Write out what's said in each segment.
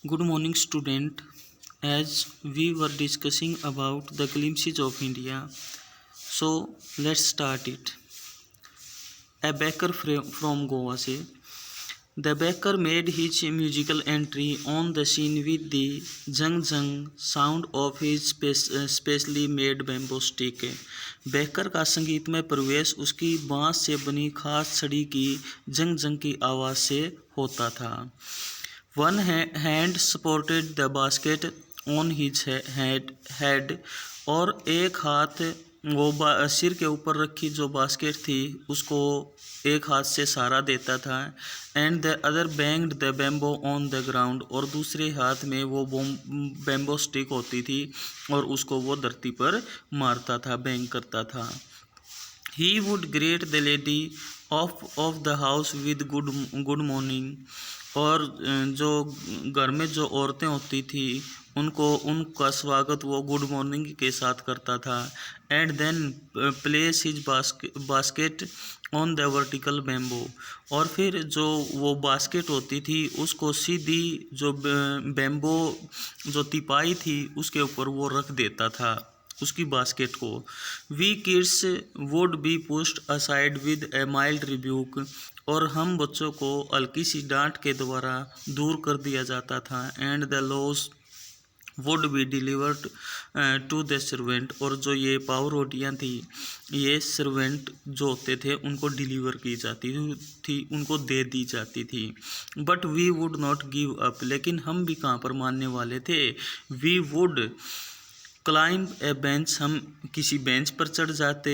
Good morning, student. As we were discussing about the glimpses of India, so let's start it. A baker from Goa say, the baker made his musical entry on the scene with the zung zung sound of his specially made bamboo stick. Baker का संगीत में प्रवेश उसकी बांस से बनी खास छड़ी की जंग जंग की आवाज़ से होता था. One hand supported the basket on his head और एक हाथ वो सिर के ऊपर रखी जो बास्केट थी उसको एक हाथ से सहारा देता था. And the other banged the bamboo on the ground और दूसरे हाथ में वो बैम्बो स्टिक होती थी और उसको वो धरती पर मारता था, बैंग करता था. He would greet the lady of the house with good morning और जो घर में जो औरतें होती थी उनका स्वागत वो गुड मॉर्निंग के साथ करता था. And then place his basket on the vertical bamboo और फिर जो वो बास्केट होती थी उसको सीधी जो बैम्बो जो तिपाई थी उसके ऊपर वो रख देता था उसकी बास्केट को. We kids would be pushed aside with a mild rebuke और हम बच्चों को हल्की सी डांट के द्वारा दूर कर दिया जाता था. And the loaves would be delivered to the servant और जो ये पाव रोटियाँ थी ये सर्वेंट जो होते थे उनको डिलीवर की जाती थी, उनको दे दी जाती थी. But we would not give up लेकिन हम भी कहाँ पर मानने वाले थे. We would climb a bench हम किसी बेंच पर चढ़ जाते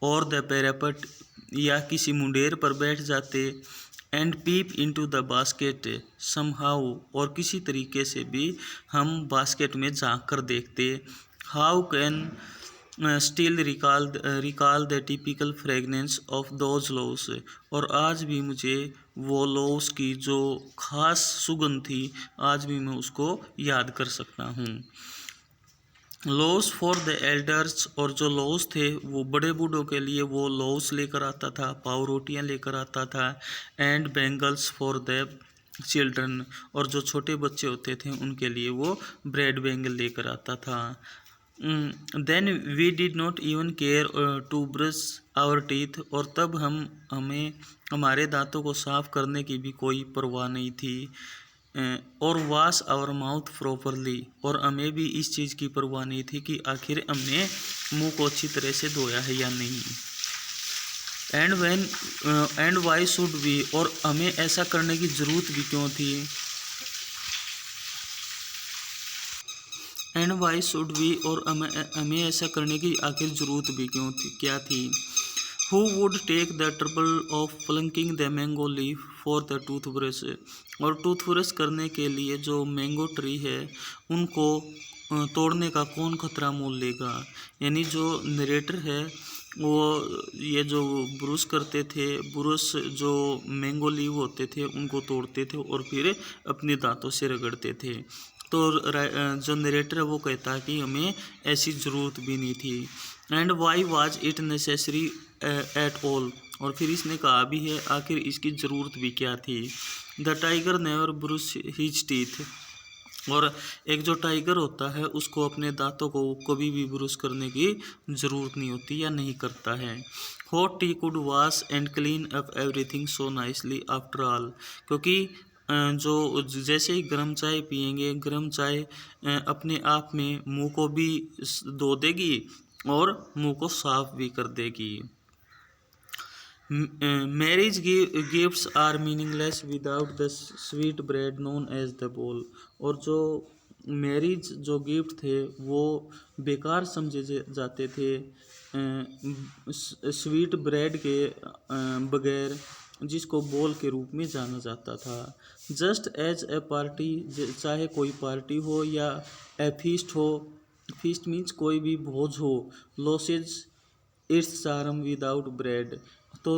और द पैरापेट या किसी मुंडेर पर बैठ जाते. And peep into the basket somehow और किसी तरीके से भी हम बास्केट में झांक कर देखते. How can still recall the typical fragrance of those loss और आज भी मुझे वो लोस की जो खास सुगंध थी आज भी मैं उसको याद कर सकता हूँ. लॉस फॉर द एल्डर्स और जो लॉस थे वो बड़े बूढ़ों के लिए वो लॉस लेकर आता था, पाव रोटियाँ लेकर आता था. And bangles for the children और जो छोटे बच्चे होते थे उनके लिए वो ब्रेड बैंगल लेकर आता था. Then we did not even care to brush our teeth और तब हमें हमारे दांतों को साफ करने की भी कोई परवाह नहीं थी. और वाश आवर माउथ प्रॉपरली और हमें भी इस चीज़ की परवाह नहीं थी कि आखिर हमने मुंह को अच्छी तरह से धोया है या नहीं. एंड वाई शुड वी और हमें ऐसा करने की ज़रूरत भी क्यों थी. एंड वाई शुड वी और हमें ऐसा करने की आखिर ज़रूरत भी क्यों थी, क्या थी. Who would take the trouble of plucking the mango leaf for the toothbrush और टूथब्रश करने के लिए जो मैंगो ट्री है उनको तोड़ने का कौन खतरा मोल लेगा. यानी जो नरेटर है वो ये जो ब्रश करते थे, ब्रश जो मैंगो लीव होते थे उनको तोड़ते थे और फिर अपने दांतों से रगड़ते थे. तो जो नरेटर है वो कहता है कि हमें ऐसी ज़रूरत भी नहीं थी. And why was it necessary at all और फिर इसने कहा भी है आखिर इसकी ज़रूरत भी क्या थी. The tiger never brush his teeth और एक जो टाइगर होता है उसको अपने दांतों को कभी भी ब्रश करने की ज़रूरत नहीं होती या नहीं करता है. Hot T could wash and clean up everything so nicely after all क्योंकि जो जैसे ही गर्म चाय पियेंगे गर्म चाय अपने आप में मुंह को भी धो देगी और मुंह को साफ भी कर देगी. Marriage gifts are meaningless without the sweet bread known as the bol और जो मैरिज जो गिफ्ट थे वो बेकार समझे जाते थे स्वीट ब्रेड के बगैर जिसको बोल के रूप में जाना जाता था. जस्ट एज ए पार्टी चाहे कोई पार्टी हो या ए फीस्ट हो, फीस्ट मीन्स कोई भी भोज हो, losses it's charm without bread तो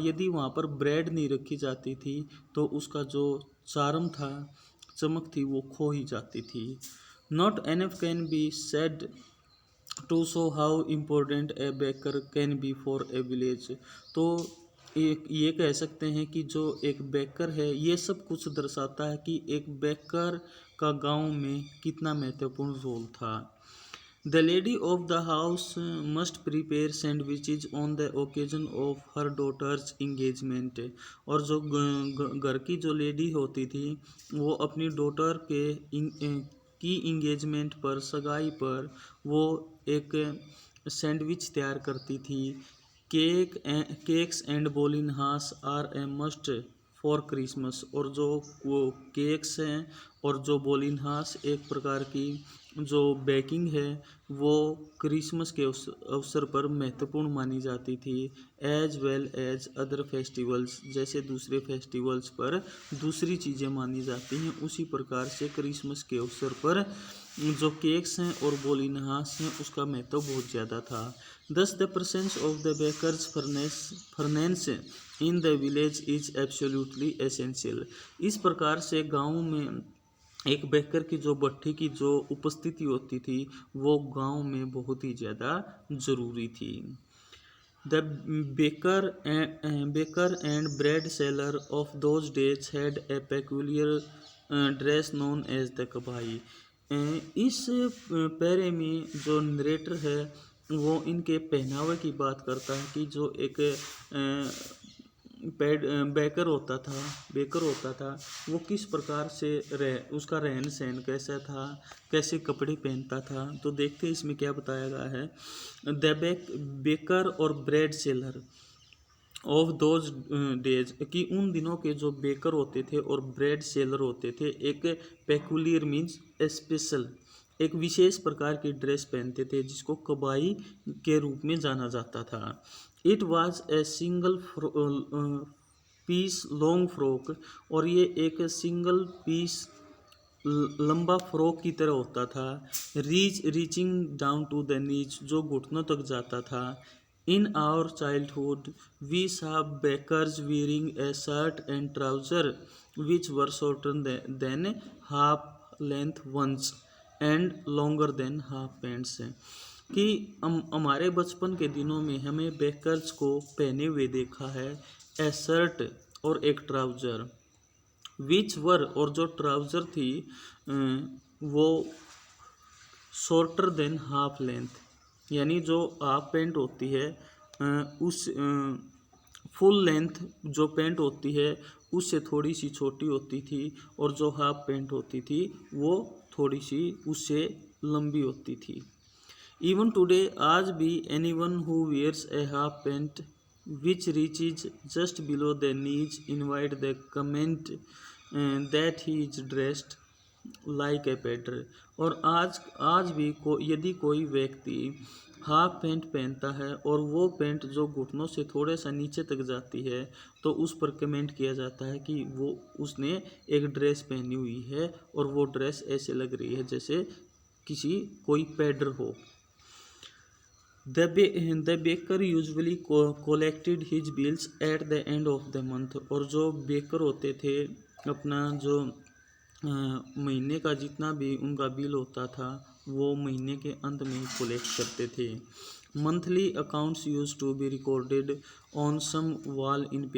यदि वहाँ पर ब्रेड नहीं रखी जाती थी तो उसका जो चार्म था, चमक थी वो खो ही जाती थी. Not enough can be said to show how important a baker can be for a village तो ये कह सकते हैं कि जो एक बेकर है, ये सब कुछ दर्शाता है कि एक बेकर का गांव में कितना महत्वपूर्ण रोल था। The lady of the house must prepare sandwiches on the occasion of her daughter's engagement. और जो घर की जो लेडी होती थी, वो अपनी डॉटर के की इंगेजमेंट पर, सगाई पर, वो एक सैंडविच तैयार करती थी। केक्स एंड बोलिनहास are a must for Christmas. और जो वो केक्स हैं और जो बोलिनहास एक प्रकार की जो बेकिंग है, वो क्रिसमस के अवसर पर महत्वपूर्ण मानी जाती थी। As well as other festivals, जैसे दूसरे फेस्टिवल्स पर दूसरी चीज़ें मानी जाती हैं, उसी प्रकार से क्रिसमस के अवसर पर जो केक्स हैं और बोलिनहास हैं, उसका महत्व बहुत ज़्यादा था। Thus the presence of the baker's furnace in the village is absolutely essential। इस प्रकार से गांव में एक बेकर की जो भट्ठी की जो उपस्थिति होती थी, वो गांव में बहुत ही ज़्यादा ज़रूरी थी। The baker and bread seller of those days had a peculiar dress known as the kabbai। इस पैरे में जो नरेटर है, वो इनके पहनावे की बात करता है कि जो एक बेकर होता था, वो किस प्रकार से उसका रहन सहन कैसा था, कैसे कपड़े पहनता था। तो देखते हैं इसमें क्या बताया गया है। द बेकर और bread seller of those days, कि उन दिनों के जो बेकर होते थे और ब्रेड सेलर होते थे, एक पेकुलियर मीन्स स्पेशल, एक विशेष प्रकार की ड्रेस पहनते थे जिसको कबाई के रूप में जाना जाता था। It was a single piece long frock, और ये एक सिंगल पीस लंबा फ्रॉक की तरह होता था। Reaching down to the knees, जो घुटनों तक जाता था। In our childhood we saw bakers wearing a shirt and trouser which were shorter than half length ones and longer than half pants। कि हमारे बचपन के दिनों में हमें बेकर्स को पहने हुए देखा है ए शर्ट और एक ट्राउज़र, विच वर, और जो ट्राउज़र थी वो शॉर्टर देन हाफ लेंथ, यानी जो हाफ पैंट होती है उस फुल लेंथ जो पैंट होती है उससे थोड़ी सी छोटी होती थी, और जो हाफ पैंट होती थी वो थोड़ी सी उससे लंबी होती थी। इवन टुडे, आज भी, anyone who wears a half pant which reaches just below the knees invite the comment that he is dressed like a पेटर। और आज भी यदि कोई व्यक्ति हाफ पैंट पहनता है और वो पैंट जो घुटनों से थोड़े सा नीचे तक जाती है, तो उस पर कमेंट किया जाता है कि वो उसने एक ड्रेस पहनी हुई है और वो ड्रेस ऐसे लग रही है जैसे कोई पैडर हो। The baker usually collected his bills at the end of the month. और जो बेकर होते थे, अपना जो महीने का जितना भी उनका बिल होता था, वो महीने के अंत में ही कलेक्ट करते थे। Monthly accounts used to be recorded on some wall in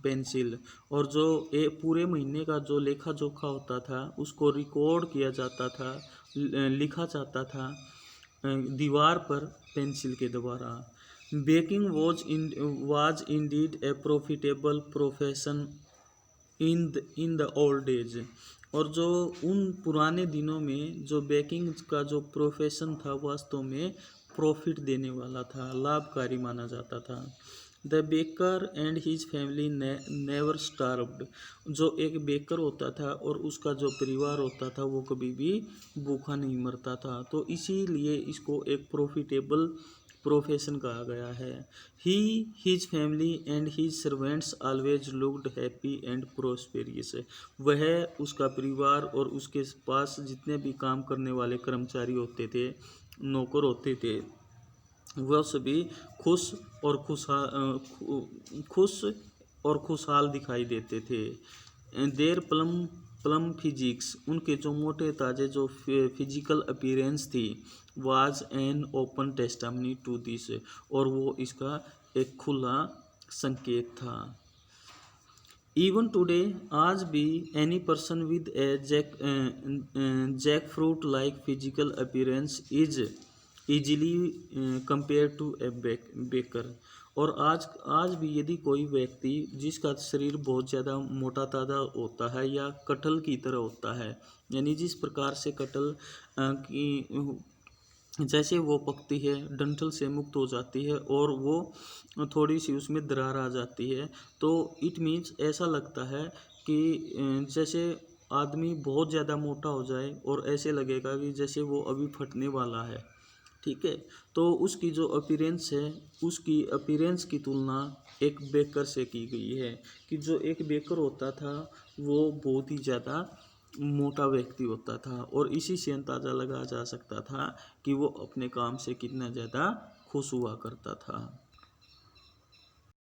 pencil. और जो पूरे महीने का जो लेखा जोखा होता था, उसको रिकॉर्ड किया जाता था, लिखा जाता था दीवार पर पेंसिल के द्वारा। Baking was Indeed A profitable profession in the old age. और जो उन पुराने दिनों में जो बेकिंग का जो प्रोफेशन था, वास्तव में प्रॉफिट देने वाला था, लाभकारी माना जाता था। The baker and his family never starved. जो एक बेकर होता था और उसका जो परिवार होता था, वो कभी भी भूखा नहीं मरता था। तो इसीलिए इसको एक प्रॉफिटेबल प्रोफेशन कहा गया है। His family and his servants always looked happy and prosperous. वह, उसका परिवार और उसके पास जितने भी काम करने वाले कर्मचारी होते थे, नौकर होते थे, वह सभी खुश और खुशहाल दिखाई देते थे। देर प्लम फिजिक्स, उनके जो मोटे ताजे जो फिजिकल अपीयरेंस थी, was an open testimony to this. और वो इसका एक खुला संकेत था। इवन टुडे, आज भी, any person with a jackfruit like physical appearance is easily compare to a baker. और आज भी यदि कोई व्यक्ति जिसका शरीर बहुत ज़्यादा मोटा ताज़ा होता है या कटहल की तरह होता है, यानी जिस प्रकार से कटहल की जैसे वो पकती है, डंठल से मुक्त हो जाती है और वो थोड़ी सी उसमें दरार आ जाती है, तो इट मीन्स ऐसा लगता है कि जैसे आदमी बहुत ज़्यादा मोटा हो जाए और ऐसे लगेगा कि जैसे वो अभी फटने वाला है। ठीक है, तो उसकी जो अपीरेंस है, उसकी अपीरेंस की तुलना एक बेकर से की गई है कि जो एक बेकर होता था वो बहुत ही ज़्यादा मोटा व्यक्ति होता था और इसी से अंदाज़ा लगाया जा सकता था कि वो अपने काम से कितना ज़्यादा खुश हुआ करता था।